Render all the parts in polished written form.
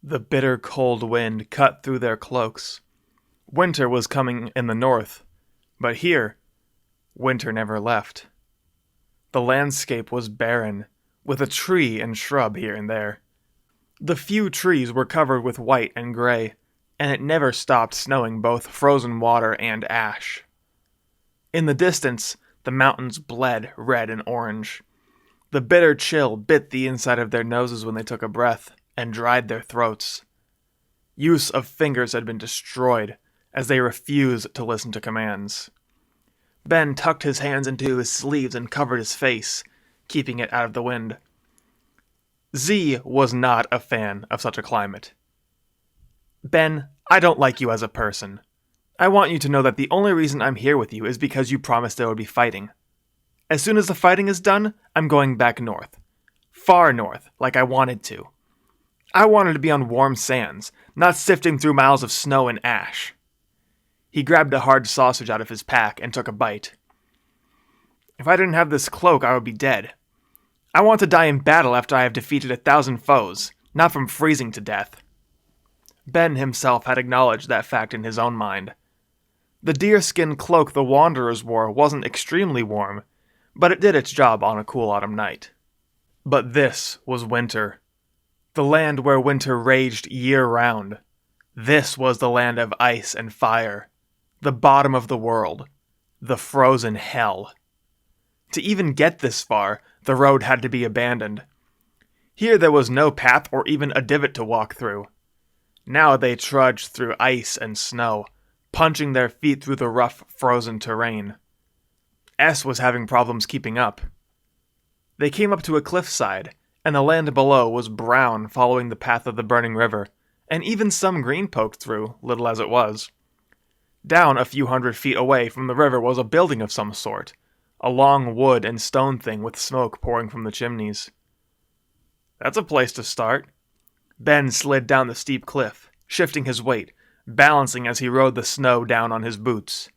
The bitter cold wind cut through their cloaks. Winter was coming in the north, but here, winter never left. The landscape was barren, with a tree and shrub here and there. The few trees were covered with white and gray, and it never stopped snowing both frozen water and ash. In the distance, the mountains bled red and orange. The bitter chill bit the inside of their noses when they took a breath, and dried their throats. Use of fingers had been destroyed, as they refused to listen to commands. Ben tucked his hands into his sleeves and covered his face, keeping it out of the wind. Z was not a fan of such a climate. Ben, I don't like you as a person. I want you to know that the only reason I'm here with you is because you promised there would be fighting. As soon as the fighting is done, I'm going back north. Far north, like I wanted to. I wanted to be on warm sands, not sifting through miles of snow and ash. He grabbed a hard sausage out of his pack and took a bite. If I didn't have this cloak, I would be dead. I want to die in battle after I have defeated 1,000 foes, not from freezing to death. Ben himself had acknowledged that fact in his own mind. The deerskin cloak the Wanderers wore wasn't extremely warm, but it did its job on a cool autumn night. But this was winter. The land where winter raged year-round. This was the land of ice and fire. The bottom of the world. The frozen hell. To even get this far, the road had to be abandoned. Here there was no path or even a divot to walk through. Now they trudged through ice and snow, punching their feet through the rough, frozen terrain. S was having problems keeping up. They came up to a cliffside, and the land below was brown following the path of the burning river, and even some green poked through, little as it was. Down a few hundred feet away from the river was a building of some sort, a long wood and stone thing with smoke pouring from the chimneys. That's a place to start. Ben slid down the steep cliff, shifting his weight, balancing as he rode the snow down on his boots.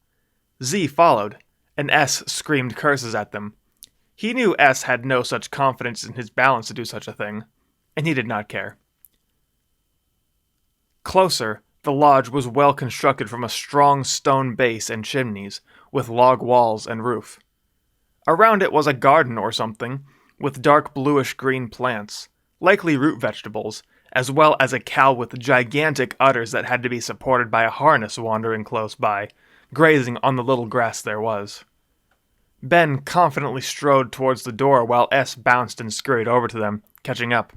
Z followed, and S screamed curses at them. He knew S had no such confidence in his balance to do such a thing, and he did not care. Closer, the lodge was well constructed from a strong stone base and chimneys, with log walls and roof. Around it was a garden or something, with dark bluish-green plants, likely root vegetables, as well as a cow with gigantic udders that had to be supported by a harness wandering close by, grazing on the little grass there was. Ben confidently strode towards the door while S bounced and scurried over to them, catching up.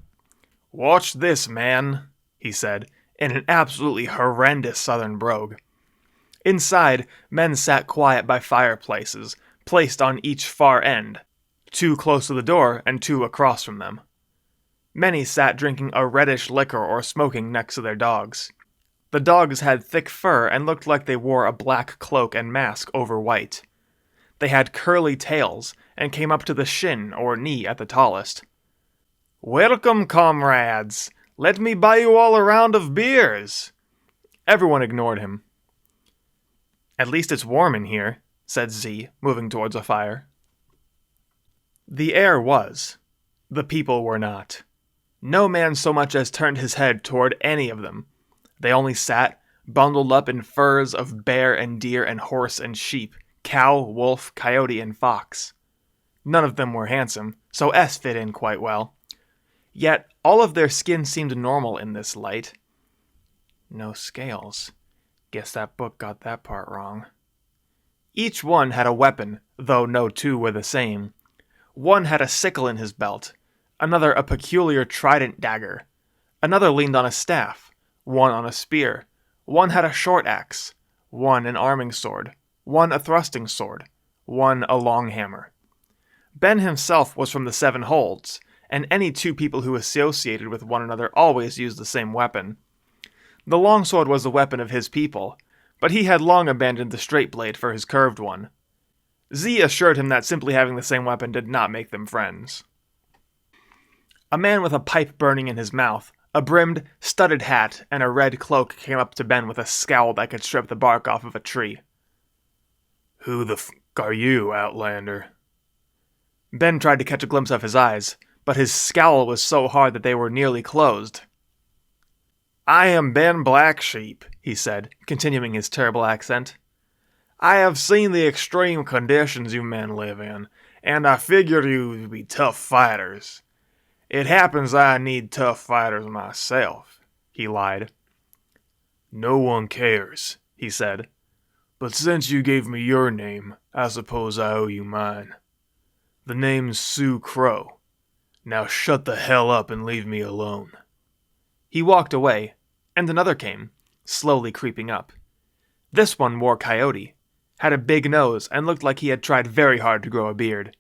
"Watch this, man," he said, in an absolutely horrendous southern brogue. Inside, men sat quiet by fireplaces, placed on each far end, 2 close to the door and 2 across from them. Many sat drinking a reddish liquor or smoking next to their dogs. The dogs had thick fur and looked like they wore a black cloak and mask over white. They had curly tails and came up to the shin or knee at the tallest. "Welcome, comrades! Let me buy you all a round of beers!" Everyone ignored him. "At least it's warm in here," said Z, moving towards a fire. The air was. The people were not. No man so much as turned his head toward any of them. They only sat, bundled up in furs of bear and deer and horse and sheep, cow, wolf, coyote, and fox. None of them were handsome, so S fit in quite well. Yet all of their skin seemed normal in this light. No scales. Guess that book got that part wrong. Each one had a weapon, though no 2 were the same. One had a sickle in his belt, another a peculiar trident dagger. Another leaned on a staff, one on a spear. One had a short axe, one an arming sword, one a thrusting sword, one a long hammer. Ben himself was from the 7 Holds, and any 2 people who associated with one another always used the same weapon. The longsword was the weapon of his people, but he had long abandoned the straight blade for his curved one. Z assured him that simply having the same weapon did not make them friends. A man with a pipe burning in his mouth, a brimmed, studded hat, and a red cloak came up to Ben with a scowl that could strip the bark off of a tree. "Who the f*** are you, Outlander?" Ben tried to catch a glimpse of his eyes, but his scowl was so hard that they were nearly closed. I am Ben Blacksheep, he said, continuing his terrible accent. I have seen the extreme conditions you men live in, and I figured you to be tough fighters. It happens I need tough fighters myself, he lied. No one cares, he said. But since you gave me your name, I suppose I owe you mine. The name's Sue Crow. Now shut the hell up and leave me alone. He walked away, and another came, slowly creeping up. This one wore coyote, had a big nose, and looked like he had tried very hard to grow a beard.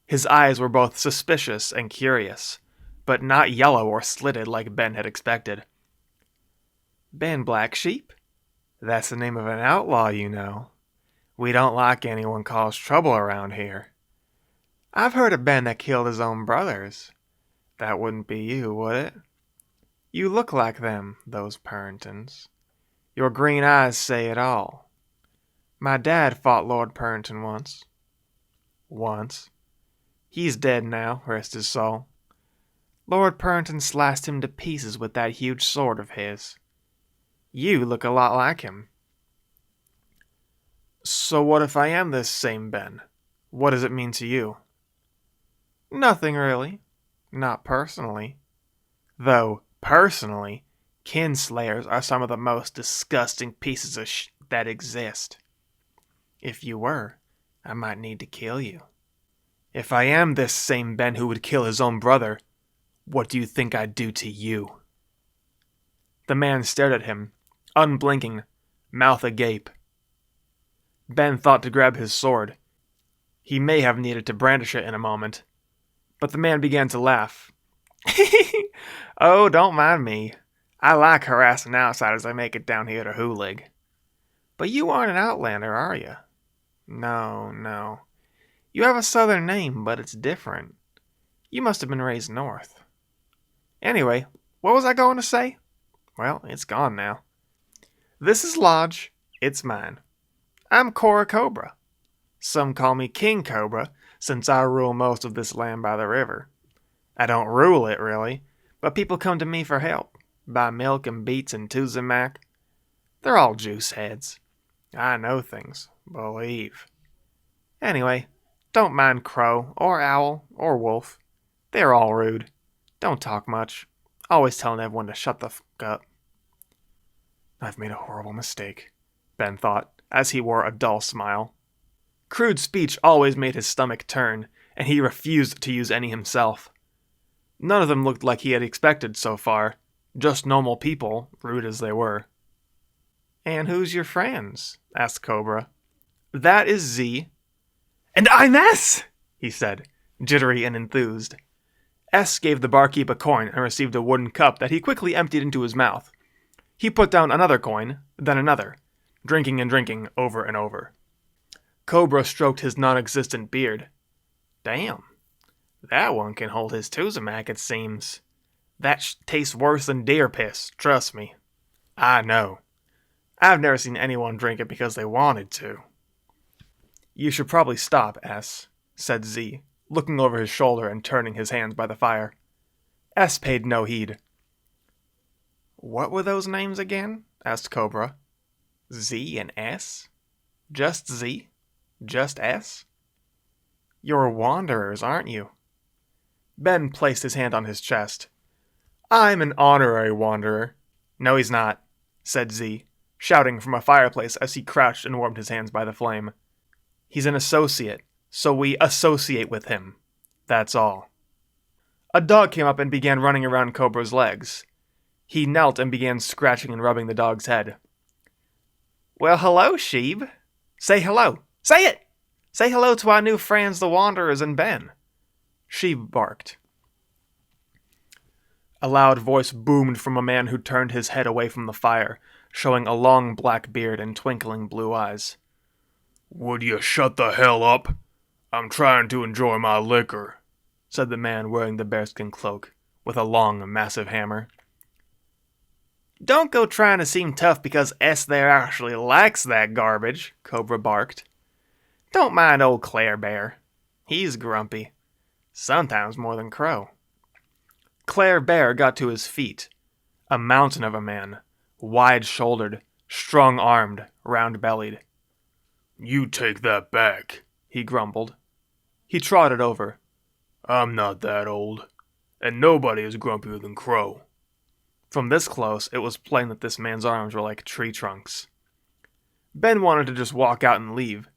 His eyes were both suspicious and curious, but not yellow or slitted like Ben had expected. Ben Blacksheep? That's the name of an outlaw, you know. We don't like anyone cause trouble around here. I've heard of Ben that killed his own brothers. That wouldn't be you, would it? You look like them, those Purringtons. Your green eyes say it all. My dad fought Lord Purrington once. Once. He's dead now, rest his soul. Lord Purrington sliced him to pieces with that huge sword of his. You look a lot like him. So what if I am this same Ben? What does it mean to you? Nothing really. Not personally. Though, personally, kinslayers are some of the most disgusting pieces of that exist. If you were, I might need to kill you. If I am this same Ben who would kill his own brother, what do you think I'd do to you? The man stared at him, unblinking, mouth agape. Ben thought to grab his sword. He may have needed to brandish it in a moment, but the man began to laugh. Oh, don't mind me. I like harassing outsiders that make it down here to Hoolig. But you aren't an outlander, are you? No. You have a southern name, but it's different. You must have been raised north. Anyway, what was I going to say? Well, it's gone now. This is Lodge. It's mine. I'm Cora Cobra. Some call me King Cobra, since I rule most of this land by the river. I don't rule it, really, but people come to me for help. Buy milk and beets and Tuzimac. They're all juice heads. I know things, believe. Anyway, don't mind Crow, or Owl, or Wolf. They're all rude. Don't talk much. Always telling everyone to shut the f*** up. I've made a horrible mistake, Ben thought, as he wore a dull smile. Crude speech always made his stomach turn, and he refused to use any himself. None of them looked like he had expected so far, just normal people, rude as they were. And who's your friends? Asked Cobra. That is Z. And I'm S, he said, jittery and enthused. S gave the barkeep a coin and received a wooden cup that he quickly emptied into his mouth. He put down another coin, then another, drinking and drinking over and over. Cobra stroked his non-existent beard. Damn, that one can hold his Tuzimac, it seems. That tastes worse than deer piss, trust me. I know. I've never seen anyone drink it because they wanted to. You should probably stop, S, said Z, looking over his shoulder and turning his hands by the fire. S paid no heed. What were those names again? Asked Cobra. Z and S? Just Z? Just S? You're wanderers, aren't you? Ben placed his hand on his chest. I'm an honorary wanderer. No, he's not, said Z, shouting from a fireplace as he crouched and warmed his hands by the flame. He's an associate, so we associate with him. That's all. A dog came up and began running around Cobra's legs. He knelt and began scratching and rubbing the dog's head. Well, hello, Sheeb. Say hello. Say it! Say hello to our new friends, the Wanderers and Ben. Sheeb barked. A loud voice boomed from a man who turned his head away from the fire, showing a long black beard and twinkling blue eyes. Would you shut the hell up? I'm trying to enjoy my liquor, said the man wearing the bearskin cloak, with a long, massive hammer. Don't go trying to seem tough because S there actually likes that garbage, Cobra barked. Don't mind old Claire Bear. He's grumpy. Sometimes more than Crow. Claire Bear got to his feet. A mountain of a man, wide-shouldered, strong-armed, round-bellied. "You take that back," he grumbled. He trotted over. "I'm not that old, and nobody is grumpier than Crow." From this close, it was plain that this man's arms were like tree trunks. Ben wanted to just walk out and leave.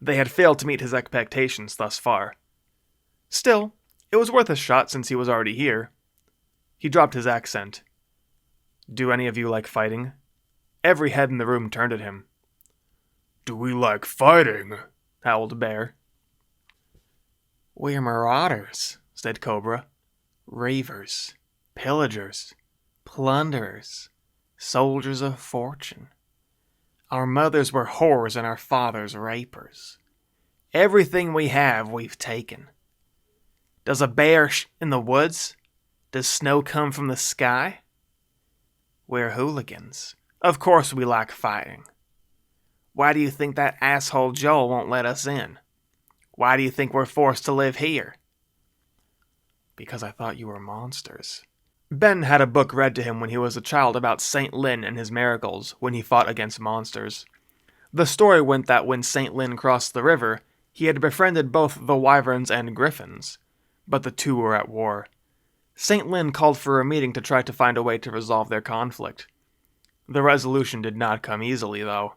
They had failed to meet his expectations thus far. Still, it was worth a shot since he was already here. He dropped his accent. "Do any of you like fighting?" Every head in the room turned at him. "Do we like fighting?" howled Bear. "We're marauders," said Cobra. "Ravers, pillagers, plunderers, soldiers of fortune. Our mothers were whores and our fathers rapers. Everything we have, we've taken. Does a bear in the woods? Does snow come from the sky? We're hooligans. Of course we like fighting. Why do you think that asshole Joel won't let us in? Why do you think we're forced to live here?" "Because I thought you were monsters." Ben had a book read to him when he was a child about St. Lin and his miracles when he fought against monsters. The story went that when St. Lin crossed the river, he had befriended both the wyverns and griffins, but the two were at war. St. Lin called for a meeting to try to find a way to resolve their conflict. The resolution did not come easily, though.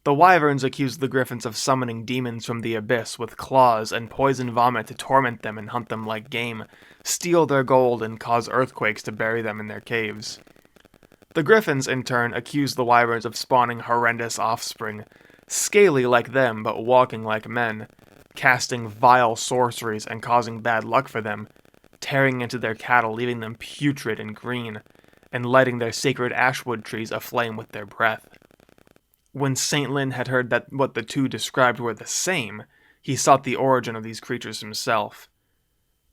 The wyverns accused the griffins of summoning demons from the abyss with claws and poison vomit to torment them and hunt them like game, steal their gold and cause earthquakes to bury them in their caves. The griffins, in turn, accused the wyverns of spawning horrendous offspring, scaly like them but walking like men, casting vile sorceries and causing bad luck for them, tearing into their cattle leaving them putrid and green, and lighting their sacred ashwood trees aflame with their breath. When St. Lin had heard that what the two described were the same, he sought the origin of these creatures himself.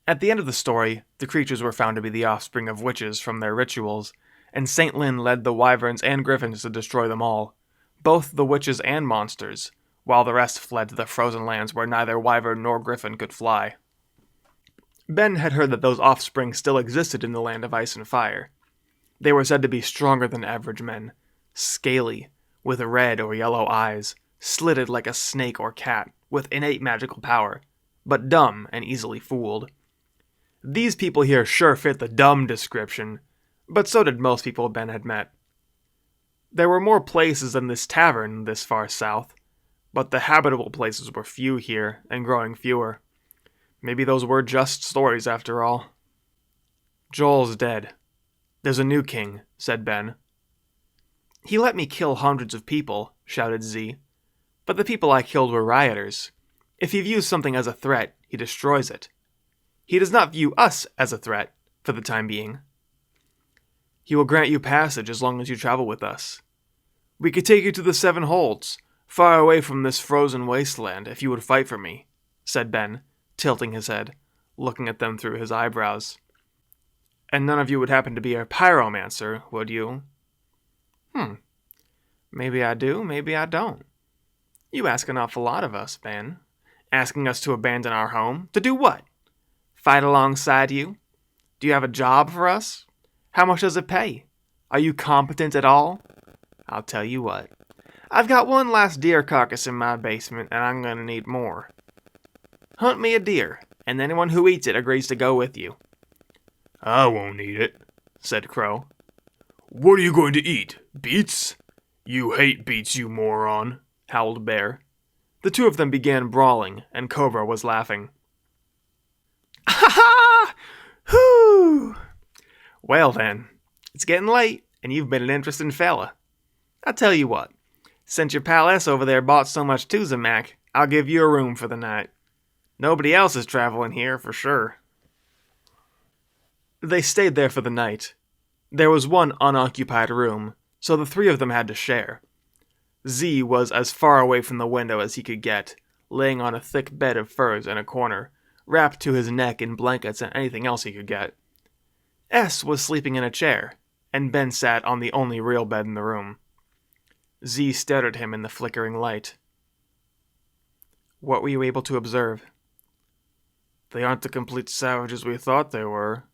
At the end of the story, the creatures were found to be the offspring of witches from their rituals, and St. Lin led the wyverns and griffins to destroy them all, both the witches and monsters, while the rest fled to the frozen lands where neither wyvern nor griffin could fly. Ben had heard that those offspring still existed in the land of ice and fire. They were said to be stronger than average men, scaly, with red or yellow eyes, slitted like a snake or cat, with innate magical power, but dumb and easily fooled. These people here sure fit the dumb description, but so did most people Ben had met. There were more places than this tavern this far south, but the habitable places were few here, and growing fewer. Maybe those were just stories after all. "Joel's dead. There's a new king," said Ben. "He let me kill hundreds of people," shouted Z. "But the people I killed were rioters. If he views something as a threat, he destroys it. He does not view us as a threat, for the time being. He will grant you passage as long as you travel with us. We could take you to the Seven Holds, far away from this frozen wasteland, if you would fight for me," said Ben, tilting his head, looking at them through his eyebrows. "And none of you would happen to be a pyromancer, would you?" Maybe I do, maybe I don't. You ask an awful lot of us, Ben. Asking us to abandon our home. To do what? Fight alongside you? Do you have a job for us? How much does it pay? Are you competent at all? I'll tell you what. I've got one last deer carcass in my basement, and I'm going to need more. Hunt me a deer, and anyone who eats it agrees to go with you." "I won't eat it," said Crow. "What are you going to eat? Beets? You hate beets, you moron," howled Bear. The two of them began brawling, and Cobra was laughing. "Ha ha! Whoo! Well then, it's getting late, and you've been an interesting fella. I'll tell you what, since your pal S over there bought so much Tuzamac, I'll give you a room for the night. Nobody else is traveling here, for sure." They stayed there for the night. There was one unoccupied room, so the three of them had to share. Z was as far away from the window as he could get, laying on a thick bed of furs in a corner, wrapped to his neck in blankets and anything else he could get. S was sleeping in a chair, and Ben sat on the only real bed in the room. Z stared at him in the flickering light. "What were you able to observe?" "They aren't the complete savages we thought they were."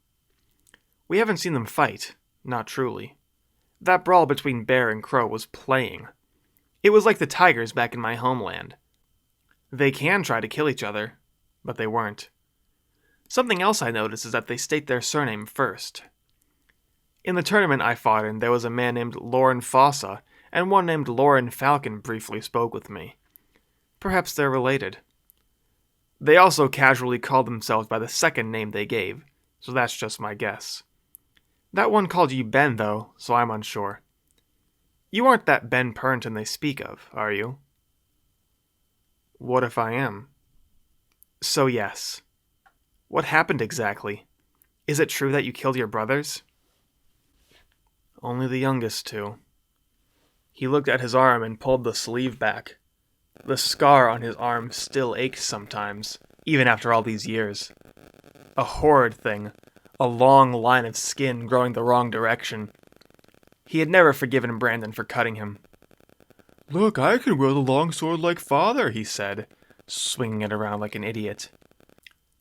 "We haven't seen them fight. Not truly. That brawl between bear and crow was playing. It was like the tigers back in my homeland. They can try to kill each other, but they weren't. Something else I noticed is that they state their surname first. In the tournament I fought in, there was a man named Lauren Fossa, and one named Lauren Falcon briefly spoke with me. Perhaps they're related. They also casually called themselves by the second name they gave, so that's just my guess. That one called you Ben, though, so I'm unsure. You aren't that Ben Pernton they speak of, are you? What if I am? So yes. What happened exactly? Is it true that you killed your brothers? Only the youngest two. He looked at his arm and pulled the sleeve back. The scar on his arm still ached sometimes, even after all these years. A horrid thing, a long line of skin growing the wrong direction. He had never forgiven Brandon for cutting him. "Look, I can wield a long sword like father," he said, swinging it around like an idiot.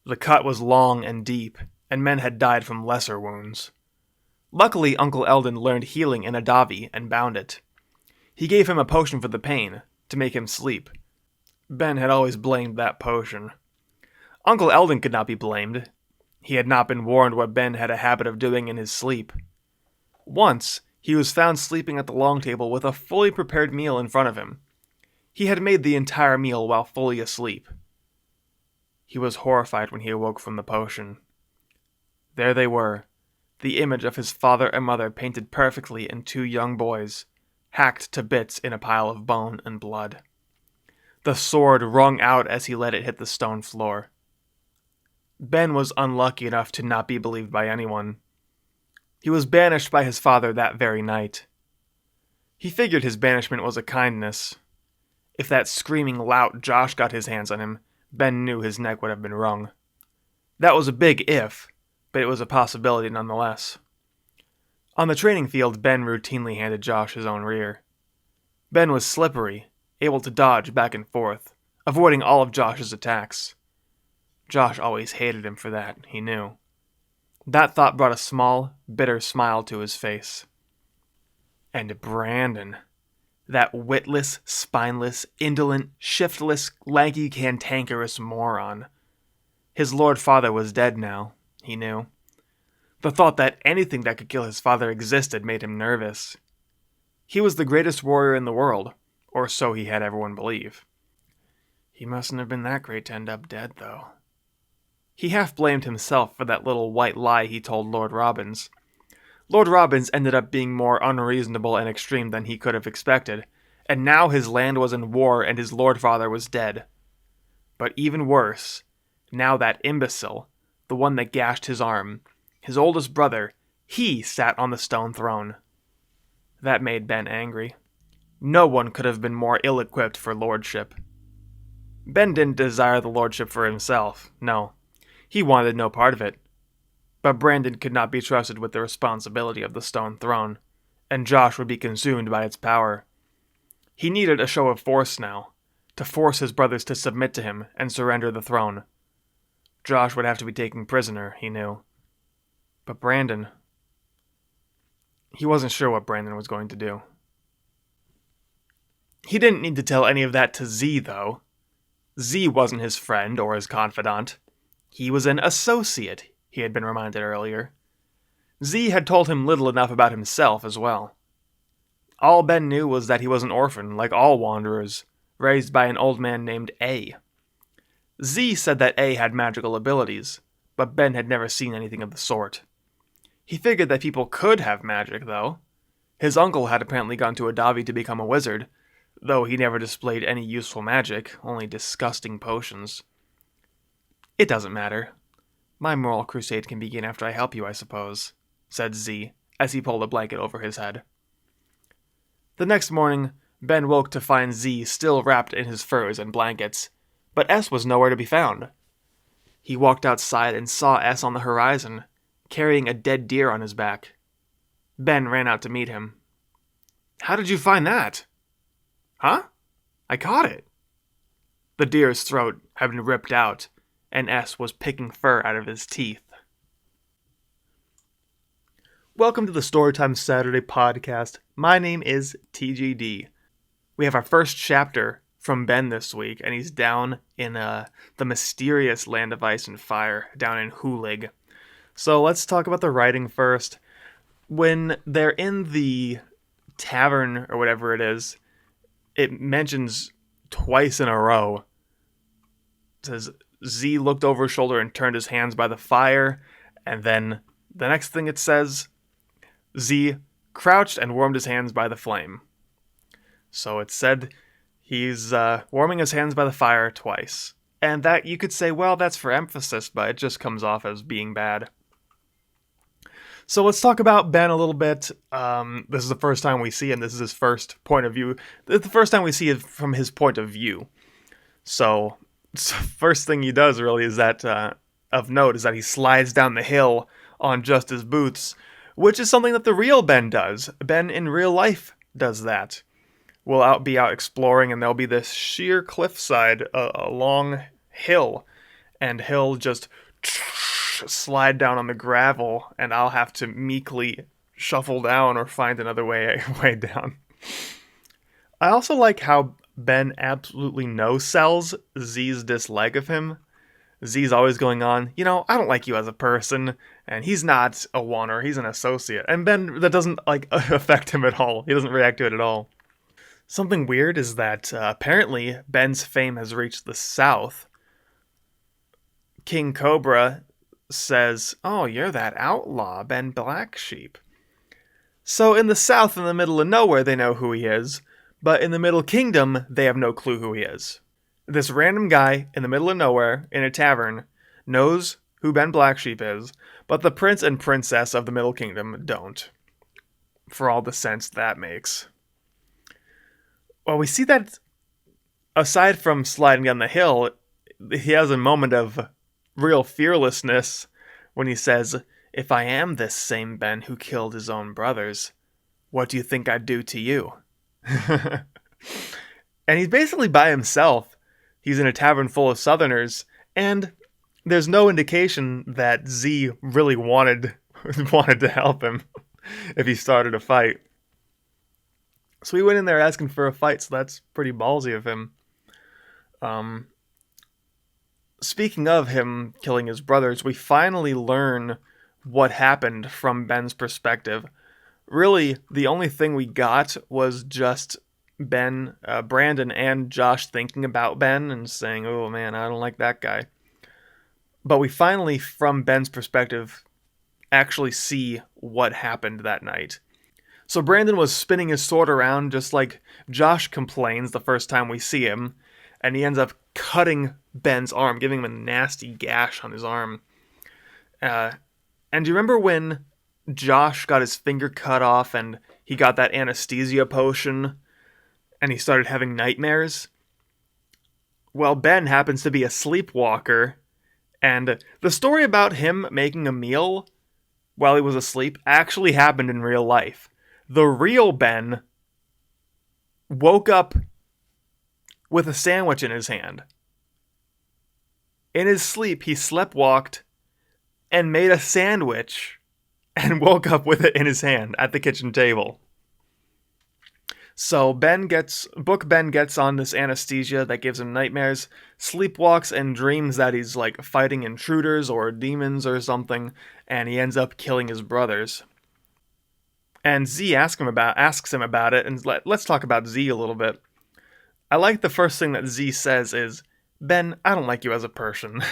The cut was long and deep, and men had died from lesser wounds. Luckily, Uncle Eldon learned healing in Adavi and bound it. He gave him a potion for the pain, to make him sleep. Ben had always blamed that potion. Uncle Eldon could not be blamed. He had not been warned what Ben had a habit of doing in his sleep. Once, he was found sleeping at the long table with a fully prepared meal in front of him. He had made the entire meal while fully asleep. He was horrified when he awoke from the potion. There they were, the image of his father and mother painted perfectly in two young boys, hacked to bits in a pile of bone and blood. The sword rung out as he let it hit the stone floor. Ben was unlucky enough to not be believed by anyone. He was banished by his father that very night. He figured his banishment was a kindness. If that screaming lout Josh got his hands on him, Ben knew his neck would have been wrung. That was a big if, but it was a possibility nonetheless. On the training field, Ben routinely handed Josh his own rear. Ben was slippery, able to dodge back and forth, avoiding all of Josh's attacks. Josh always hated him for that, he knew. That thought brought a small, bitter smile to his face. And Brandon, that witless, spineless, indolent, shiftless, lanky, cantankerous moron. His lord father was dead now, he knew. The thought that anything that could kill his father existed made him nervous. He was the greatest warrior in the world, or so he had everyone believe. He mustn't have been that great to end up dead, though. He half blamed himself for that little white lie he told Lord Robbins. Lord Robbins ended up being more unreasonable and extreme than he could have expected, and now his land was in war and his lord father was dead. But even worse, now that imbecile, the one that gashed his arm, his oldest brother, he sat on the stone throne. That made Ben angry. No one could have been more ill-equipped for lordship. Ben didn't desire the lordship for himself, no. He wanted no part of it. But Brandon could not be trusted with the responsibility of the stone throne, and Josh would be consumed by its power. He needed a show of force now, to force his brothers to submit to him and surrender the throne. Josh would have to be taken prisoner, he knew. But Brandon... He wasn't sure what Brandon was going to do. He didn't need to tell any of that to Z, though. Z wasn't his friend or his confidant. He was an associate, he had been reminded earlier. Z had told him little enough about himself as well. All Ben knew was that he was an orphan, like all wanderers, raised by an old man named A. Z said that A had magical abilities, but Ben had never seen anything of the sort. He figured that people could have magic, though. His uncle had apparently gone to Adavi to become a wizard, though he never displayed any useful magic, only disgusting potions. It doesn't matter. My moral crusade can begin after I help you, I suppose, said Z, as he pulled a blanket over his head. The next morning, Ben woke to find Z still wrapped in his furs and blankets, but S was nowhere to be found. He walked outside and saw S on the horizon, carrying a dead deer on his back. Ben ran out to meet him. "How did you find that?" "Huh? I caught it." The deer's throat had been ripped out, and S was picking fur out of his teeth. Welcome to the Storytime Saturday podcast. My name is TGD. We have our first chapter from Ben this week, and he's down in the mysterious land of ice and fire down in Hulig. So let's talk about the writing first. When they're in the tavern or whatever it is, it mentions twice in a row. It says Z looked over his shoulder and turned his hands by the fire, and then the next thing it says, Z crouched and warmed his hands by the flame. So it said he's warming his hands by the fire twice. And that you could say, well, that's for emphasis, but it just comes off as being bad. So let's talk about Ben a little bit. This is the first time we see him. This is his first point of view. The first time we see it from his point of view. So first thing he does really is that, of note, is that he slides down the hill on just his boots, which is something that the real Ben does. Ben in real life does that. We'll be out exploring, and there'll be this sheer cliffside, a long hill, and he'll just slide down on the gravel, and I'll have to meekly shuffle down or find another way down. I also like how Ben absolutely no-sells Z's dislike of him. Z's always going on, I don't like you as a person, and he's not a oner, he's an associate. And Ben, that doesn't, affect him at all. He doesn't react to it at all. Something weird is that, apparently, Ben's fame has reached the South. King Cobra says, oh, you're that outlaw, Ben Blacksheep. So in the South, in the middle of nowhere, they know who he is, but in the Middle Kingdom, they have no clue who he is. This random guy in the middle of nowhere, in a tavern, knows who Ben Blacksheep is, but the prince and princess of the Middle Kingdom don't. For all the sense that makes. Well, we see that, aside from sliding down the hill, he has a moment of real fearlessness when he says, if I am this same Ben who killed his own brothers, what do you think I'd do to you? And he's basically by himself. He's in a tavern full of Southerners, and there's no indication that Z really wanted to help him if he started a fight. So he went in there asking for a fight, so that's pretty ballsy of him. Speaking of him killing his brothers, we finally learn what happened from Ben's perspective. Really, the only thing we got was just Brandon and Josh thinking about Ben and saying, oh man, I don't like that guy. But we finally, from Ben's perspective, actually see what happened that night. So Brandon was spinning his sword around just like Josh complains the first time we see him, and he ends up cutting Ben's arm, giving him a nasty gash on his arm. And do you remember when Josh got his finger cut off and he got that anesthesia potion and he started having nightmares? Well, Ben happens to be a sleepwalker, and the story about him making a meal while he was asleep actually happened in real life. The real Ben woke up with a sandwich in his hand. In his sleep, he sleptwalked and made a sandwich and woke up with it in his hand at the kitchen table. So Ben gets on this anesthesia that gives him nightmares, sleepwalks and dreams that he's fighting intruders or demons or something, and he ends up killing his brothers. And Z asks him about it, and let's talk about Z a little bit. I like the first thing that Z says is, Ben, I don't like you as a person.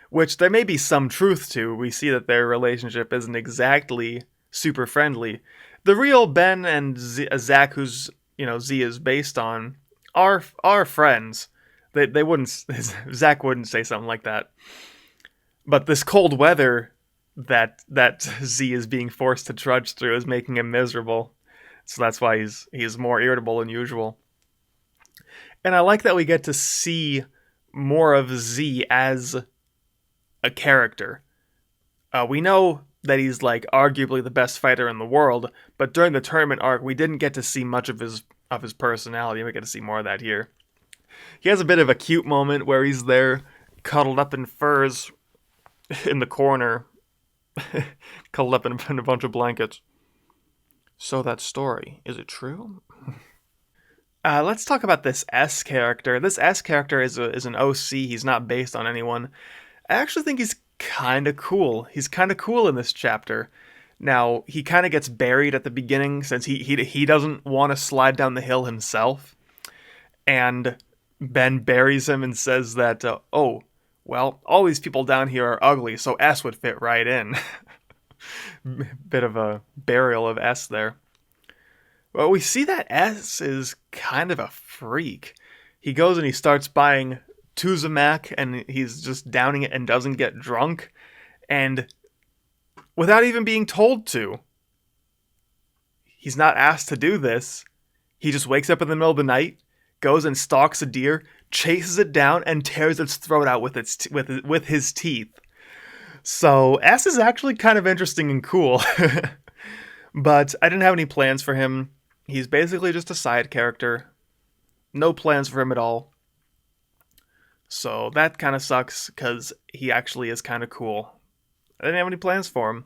Which there may be some truth to. We see that their relationship isn't exactly super friendly. The real Ben and Zach, who's Z is based on, are friends. They wouldn't. Zach wouldn't say something like that. But this cold weather that Z is being forced to trudge through is making him miserable. So that's why he's more irritable than usual. And I like that we get to see more of Z as a character. We know that he's arguably the best fighter in the world, but during the tournament arc, we didn't get to see much of his personality. We get to see more of that here. He has a bit of a cute moment where he's there, cuddled up in furs in the corner, Cuddled up in a bunch of blankets. So that story, is it true? Let's talk about this S character. This S character is an OC. He's not based on anyone. I actually think he's kind of cool. He's kind of cool in this chapter. Now he kind of gets buried at the beginning since he doesn't want to slide down the hill himself, and Ben buries him and says that oh well, all these people down here are ugly, so S would fit right in. Bit of a burial of S there. Well, we see that S is kind of a freak. He goes and he starts buying Tuzamak, and he's just downing it and doesn't get drunk. And without even being told to, he's not asked to do this. He just wakes up in the middle of the night, goes and stalks a deer, chases it down, and tears its throat out with with his teeth. So S is actually kind of interesting and cool. But I didn't have any plans for him. He's basically just a side character. No plans for him at all. So that kind of sucks because he actually is kind of cool. I didn't have any plans for him.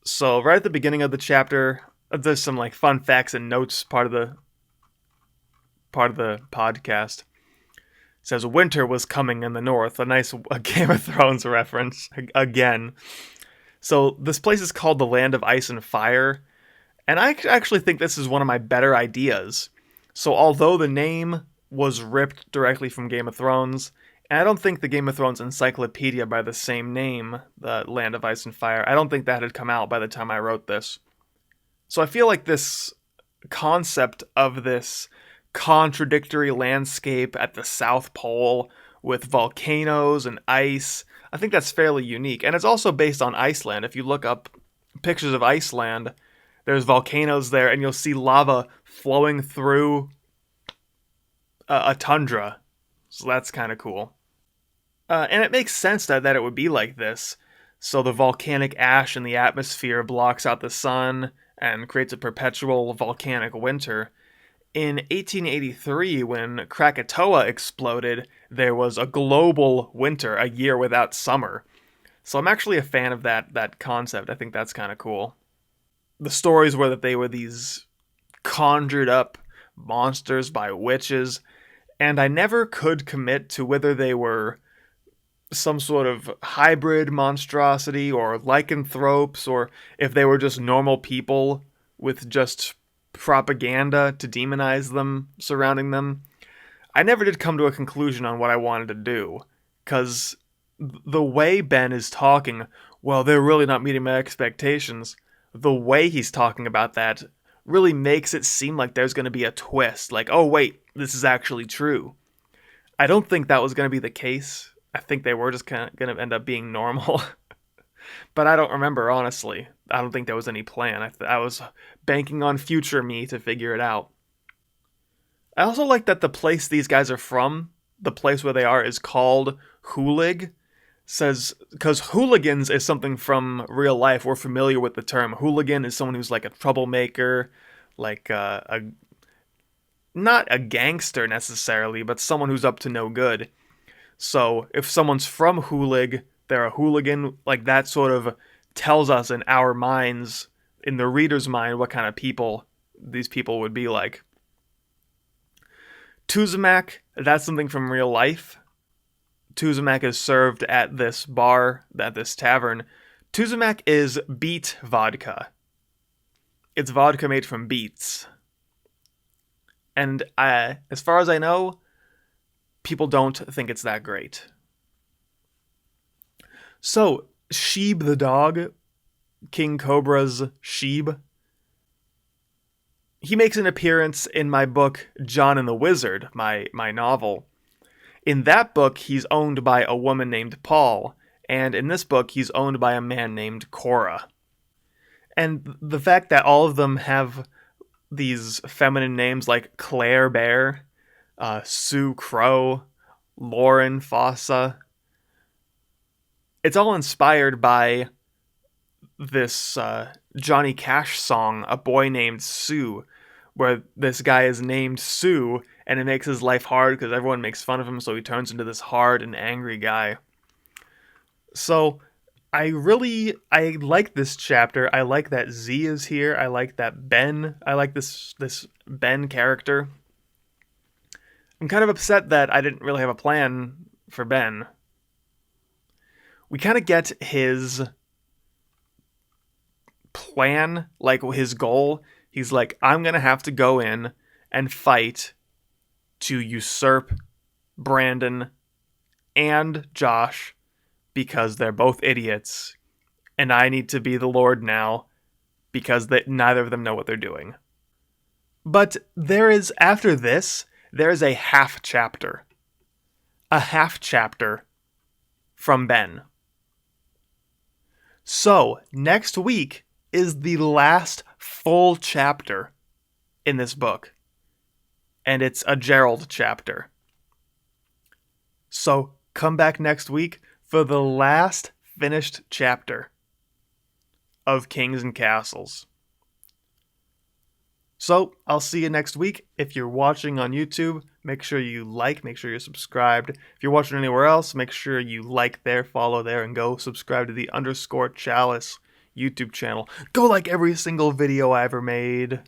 So right at the beginning of the chapter, there's some like fun facts and notes part of the podcast. It says winter was coming in the north. A nice Game of Thrones reference again. So this place is called the Land of Ice and Fire. And I actually think this is one of my better ideas. So although the name was ripped directly from Game of Thrones, and I don't think the Game of Thrones encyclopedia by the same name, the Land of Ice and Fire, I don't think that had come out by the time I wrote this. So I feel like this concept of this contradictory landscape at the South Pole with volcanoes and ice, I think that's fairly unique. And it's also based on Iceland. If you look up pictures of Iceland, there's volcanoes there, and you'll see lava flowing through a tundra. So that's kind of cool. And it makes sense that it would be like this. So the volcanic ash in the atmosphere blocks out the sun and creates a perpetual volcanic winter. In 1883, when Krakatoa exploded, there was a global winter, a year without summer. So I'm actually a fan of that concept. I think that's kind of cool. The stories were that they were these conjured up monsters by witches, and I never could commit to whether they were some sort of hybrid monstrosity or lycanthropes, or if they were just normal people with just propaganda to demonize them surrounding them. I never did come to a conclusion on what I wanted to do, because the way Ben is talking, well, they're really not meeting my expectations. The way he's talking about that really makes it seem like there's going to be a twist. Like, oh, wait, this is actually true. I don't think that was going to be the case. I think they were just kind of going to end up being normal. But I don't remember, honestly. I don't think there was any plan. I was banking on future me to figure it out. I also like that the place these guys are from, the place where they are, is called Hoolig. Says, because hooligans is something from real life. We're familiar with the term. Hooligan is someone who's like a troublemaker, like not a gangster necessarily, but someone who's up to no good. So if someone's from Hoolig, they're a hooligan. Like that sort of tells us in our minds, in the reader's mind, what kind of people these people would be like. Tuzamak, that's something from real life. Tuzamak is served at this bar, at this tavern. Tuzamak is beet vodka. It's vodka made from beets. And as far as I know, people don't think it's that great. So, Sheeb the dog, King Cobra's Sheeb, he makes an appearance in my book, John and the Wizard, my novel. In that book, he's owned by a woman named Paul, and in this book, he's owned by a man named Cora. And the fact that all of them have these feminine names like Claire Bear, Sue Crow, Lauren Fossa, it's all inspired by this Johnny Cash song, A Boy Named Sue, where this guy is named Sue, and it makes his life hard because everyone makes fun of him, so he turns into this hard and angry guy. So, I like this chapter. I like that Z is here. I like that I like this Ben character. I'm kind of upset that I didn't really have a plan for Ben. We kind of get his plan, like his goal. He's like, I'm going to have to go in and fight to usurp Brandon and Josh because they're both idiots, and I need to be the Lord now because neither of them know what they're doing. But after this, there is a half chapter. A half chapter from Ben. So, next week is the last full chapter in this book. And it's a Gerald chapter. So, come back next week for the last finished chapter of Kings and Castles. So, I'll see you next week. If you're watching on YouTube, make sure you make sure you're subscribed. If you're watching anywhere else, make sure you like there, follow there, and go subscribe to the _Chalice YouTube channel. Go like every single video I ever made,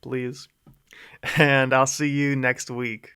please. And I'll see you next week.